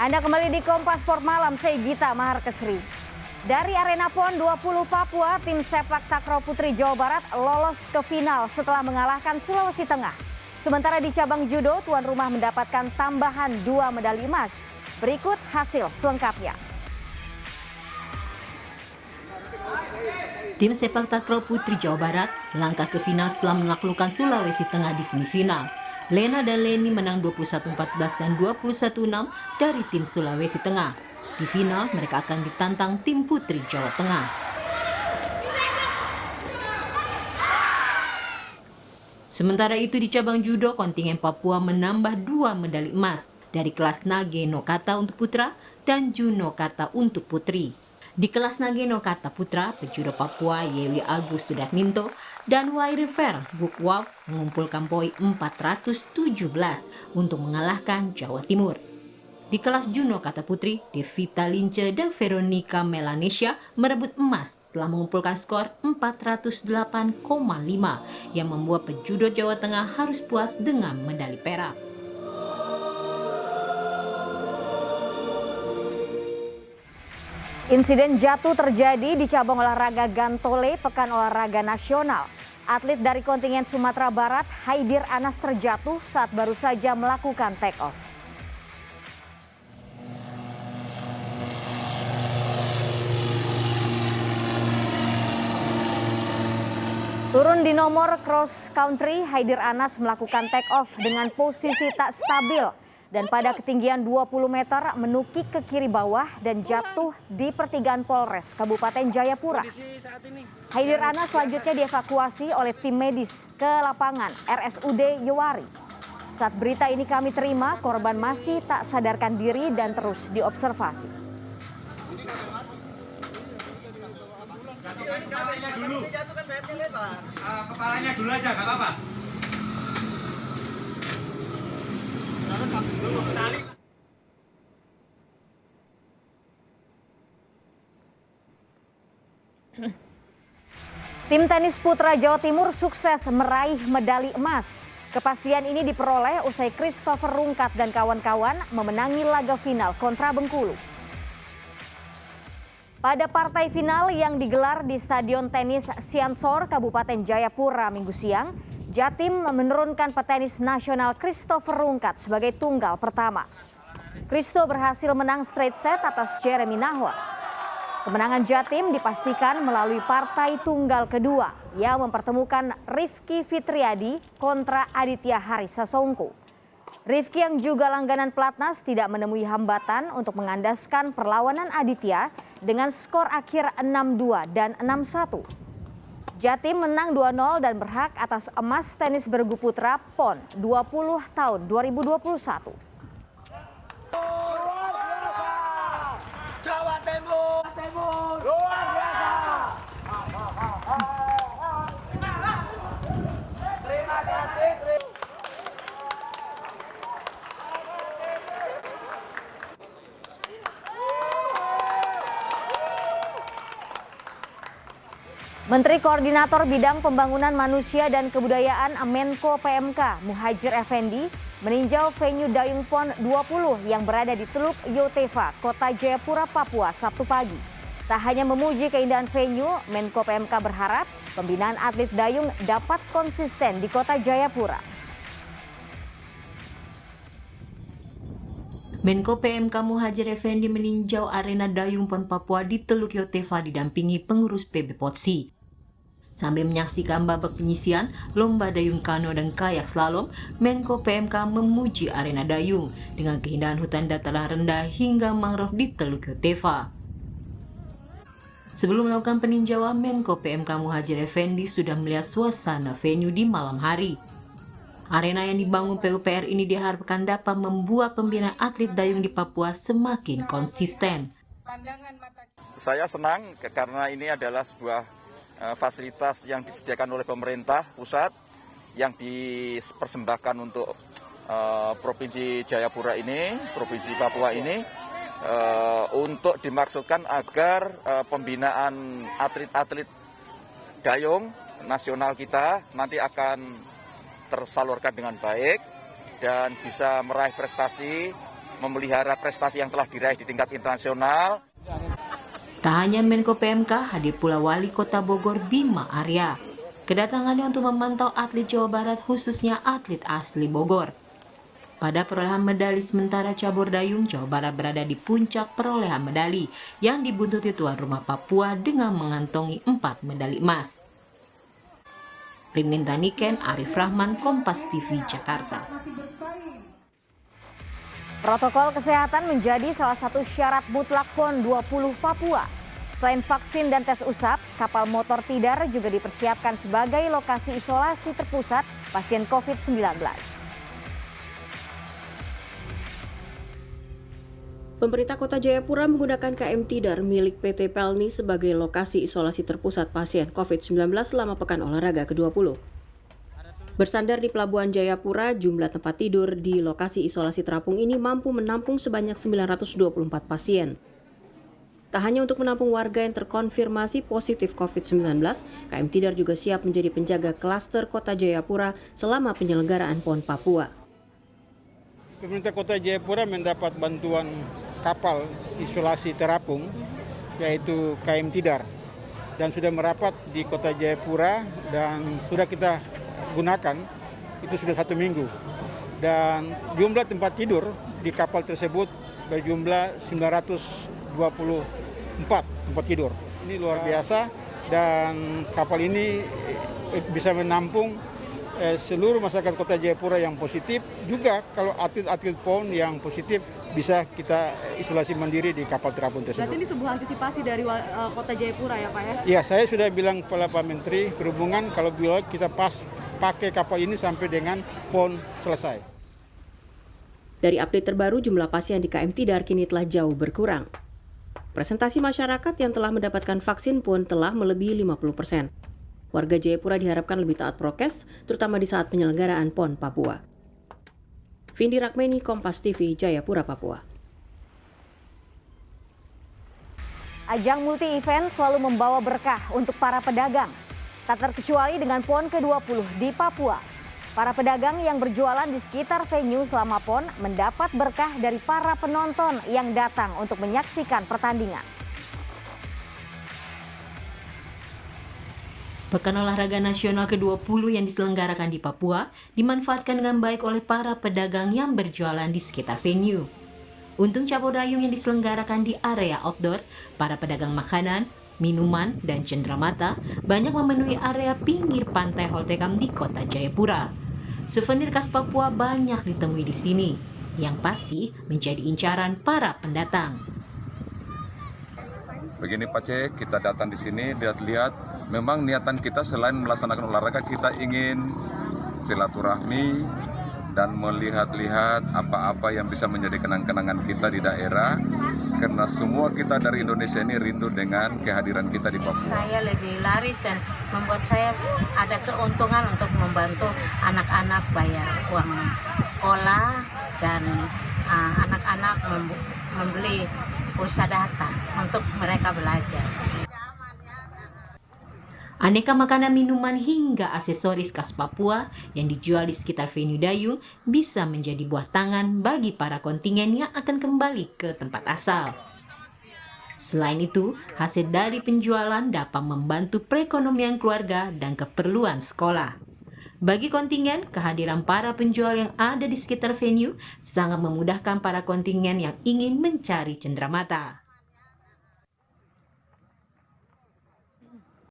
Anda kembali di Kompas Sport Malam, saya Gita Maharkesri. Dari Arena PON 20 Papua, tim sepak takraw putri Jawa Barat lolos ke final setelah mengalahkan Sulawesi Tengah. Sementara di cabang judo, tuan rumah mendapatkan tambahan 2 medali emas. Berikut hasil selengkapnya. Tim sepak takraw putri Jawa Barat melangkah ke final setelah menaklukkan Sulawesi Tengah di semifinal. Lena dan Leni menang 21-14 dan 21-6 dari tim Sulawesi Tengah. Di final, mereka akan ditantang tim putri Jawa Tengah. Sementara itu di cabang judo, kontingen Papua menambah 2 medali emas dari kelas Nage no Kata untuk putra dan Juno Kata untuk putri. Di kelas Nage no Kata putra, pejudo Papua Yewi Agus Sudatminto dan Wairifer Bukwau mengumpulkan poin 417 untuk mengalahkan Jawa Timur. Di kelas Juno Kata putri, Devita Lince dan Veronica Melanesia merebut emas setelah mengumpulkan skor 408,5 yang membuat pejudo Jawa Tengah harus puas dengan medali perak. Insiden jatuh terjadi di cabang olahraga Gantole, Pekan Olahraga Nasional. Atlet dari kontingen Sumatera Barat, Haidir Anas terjatuh saat baru saja melakukan take off. Turun di nomor cross country, Haidir Anas melakukan take off dengan posisi tak stabil dan pada ketinggian 20 meter menukik ke kiri bawah dan jatuh di pertigaan Polres Kabupaten Jayapura. Haidir Anas selanjutnya dievakuasi oleh tim medis ke lapangan RSUD Yowari. Saat berita ini kami terima, korban masih tak sadarkan diri dan terus diobservasi. Kepalanya dulu aja, nggak apa-apa. Tim tenis putra Jawa Timur sukses meraih medali emas. Kepastian ini diperoleh usai Christopher Rungkat dan kawan-kawan memenangi laga final kontra Bengkulu. Pada partai final yang digelar di Stadion Tenis Siansor, Kabupaten Jayapura Minggu siang, Jatim menurunkan petenis nasional Christopher Rungkat sebagai tunggal pertama. Christo berhasil menang straight set atas Jeremy Nahor. Kemenangan Jatim dipastikan melalui partai tunggal kedua yang mempertemukan Rifki Fitriadi kontra Aditya Harisasongko. Rifki yang juga langganan pelatnas tidak menemui hambatan untuk mengandaskan perlawanan Aditya dengan skor akhir 6-2 dan 6-1. Jatim menang 2-0 dan berhak atas emas tenis bergu putra PON 20 tahun 2021. Jawa Timur, luar biasa. Terima kasih. Menteri Koordinator Bidang Pembangunan Manusia dan Kebudayaan Menko PMK Muhadjir Effendi meninjau venue Dayung PON 20 yang berada di Teluk Yotefa, Kota Jayapura, Papua, Sabtu pagi. Tak hanya memuji keindahan venue, Menko PMK berharap pembinaan atlet dayung dapat konsisten di Kota Jayapura. Menko PMK Muhadjir Effendi meninjau arena Dayung PON Papua di Teluk Yotefa didampingi pengurus PB Potsi. Sambil menyaksikan babak penyisian, lomba dayung kano dan kayak slalom, Menko PMK memuji arena dayung dengan keindahan hutan dataran rendah hingga mangrove di Teluk Yotefa. Sebelum melakukan peninjauan, Menko PMK Muhadjir Effendi sudah melihat suasana venue di malam hari. Arena yang dibangun PUPR ini diharapkan dapat membuat pembinaan atlet dayung di Papua semakin konsisten. Saya senang karena ini adalah sebuah fasilitas yang disediakan oleh pemerintah pusat yang dipersembahkan untuk Provinsi Jayapura ini, Provinsi Papua ini, untuk dimaksudkan agar pembinaan atlet-atlet dayung nasional kita nanti akan tersalurkan dengan baik dan bisa meraih prestasi memelihara prestasi yang telah diraih di tingkat internasional. Tak hanya Menko PMK, hadir pula Wali Kota Bogor Bima Arya. Kedatangannya untuk memantau atlet Jawa Barat, khususnya atlet asli Bogor. Pada perolehan medali sementara cabur dayung, Jawa Barat berada di puncak perolehan medali yang dibuntuti tuan rumah Papua dengan mengantongi 4 medali emas. Rinlinta Niken, Arif Rahman, Kompas TV, Jakarta. Protokol kesehatan menjadi salah satu syarat mutlak PON 20 Papua. Selain vaksin dan tes usap, kapal motor tidar juga dipersiapkan sebagai lokasi isolasi terpusat pasien COVID-19. Pemerintah Kota Jayapura menggunakan KM Tidar milik PT Pelni sebagai lokasi isolasi terpusat pasien COVID-19 selama Pekan Olahraga ke-20. Bersandar di Pelabuhan Jayapura, jumlah tempat tidur di lokasi isolasi terapung ini mampu menampung sebanyak 924 pasien. Tak hanya untuk menampung warga yang terkonfirmasi positif COVID-19, KM Tidar juga siap menjadi penjaga klaster Kota Jayapura selama penyelenggaraan PON Papua. Pemerintah Kota Jayapura mendapat bantuan kapal isolasi terapung, yaitu KM Tidar, dan sudah merapat di Kota Jayapura dan sudah kita gunakan, itu sudah 1 minggu. Dan jumlah tempat tidur di kapal tersebut berjumlah 924 tempat tidur. Ini luar biasa, dan kapal ini bisa menampung seluruh masyarakat Kota Jayapura yang positif. Juga kalau atlet-atlet PON yang positif bisa kita isolasi mandiri di kapal terapung tersebut. Berarti ini sebuah antisipasi dari Kota Jayapura ya Pak ya? Ya, saya sudah bilang kepada Pak Menteri Perhubungan kalau kita pakai kapal ini sampai dengan PON selesai. Dari update terbaru, jumlah pasien di KM Tidar kini telah jauh berkurang. Presentasi masyarakat yang telah mendapatkan vaksin pun telah melebihi 50%. Warga Jayapura diharapkan lebih taat prokes, terutama di saat penyelenggaraan PON Papua. Vindi Rakmeni, Kompas TV, Jayapura, Papua. Ajang multi-event selalu membawa berkah untuk para pedagang. Tak terkecuali dengan PON ke-20 di Papua. Para pedagang yang berjualan di sekitar venue selama PON mendapat berkah dari para penonton yang datang untuk menyaksikan pertandingan. Pekan Olahraga Nasional ke-20 yang diselenggarakan di Papua dimanfaatkan dengan baik oleh para pedagang yang berjualan di sekitar venue. Untung cabur dayung yang diselenggarakan di area outdoor, para pedagang makanan, minuman, dan cenderamata banyak memenuhi area pinggir pantai Holtekam di Kota Jayapura. Souvenir khas Papua banyak ditemui di sini, yang pasti menjadi incaran para pendatang. Begini Pak Cek, kita datang di sini lihat-lihat, memang niatan kita selain melaksanakan olahraga, kita ingin silaturahmi dan melihat-lihat apa-apa yang bisa menjadi kenang-kenangan kita di daerah, karena semua kita dari Indonesia ini rindu dengan kehadiran kita di Papua. Saya lebih laris dan membuat saya ada keuntungan untuk membantu anak-anak bayar uang sekolah dan anak-anak membeli pulsa data untuk mereka belajar. Aneka makanan, minuman, hingga aksesoris khas Papua yang dijual di sekitar venue dayung bisa menjadi buah tangan bagi para kontingen yang akan kembali ke tempat asal. Selain itu, hasil dari penjualan dapat membantu perekonomian keluarga dan keperluan sekolah. Bagi kontingen, kehadiran para penjual yang ada di sekitar venue sangat memudahkan para kontingen yang ingin mencari cenderamata.